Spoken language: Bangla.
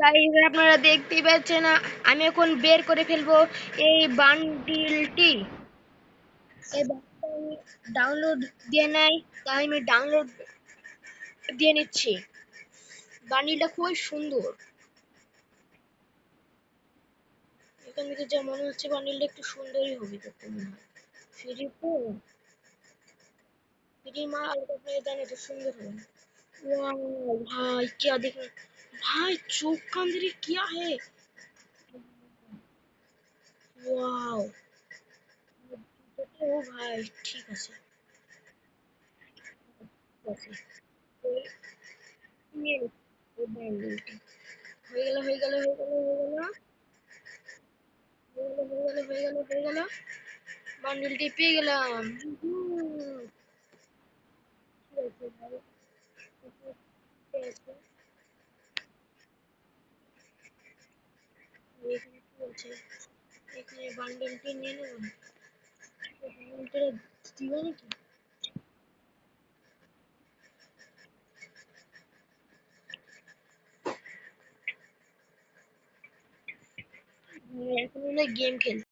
গাইস আপনারা দেখতেই পাচ্ছেন আমি এখন বের করে ফেলবো এই বান্ডিলটি। এই বান্ডিলটা আমি ডাউনলোড দিয়ে নাই, তাই আমি ডাউনলোড দিয়ে নিচ্ছি। বান্ডিলটা খুবই সুন্দর। এখান থেকে যা মনে হচ্ছে বান্ডিলটা একটু সুন্দরই হবে দেখতে মনে হয়। ফ্রি তো, ফ্রি মাল আপনারা জানেন তো সুন্দর হবে না। वाह भाई क्या देखना, भाई चौक का अंदर ये क्या है। वाओ, ও ভাই ঠিক আছে, ঠিক আছে। নিয়ে নিচ্ছি এই বান্ডিলটি। হয়ে গেল হয়ে গেল। বান্ডিলটি পেয়ে গেলাম। ঠিক আছে ভাই, ঠিক আছে। এখানে কি বলছে, এখানে বান্ডিলটি নিয়ে নেব, বান্ডিলটা দিবা নাকি। এখন গেম খেলতে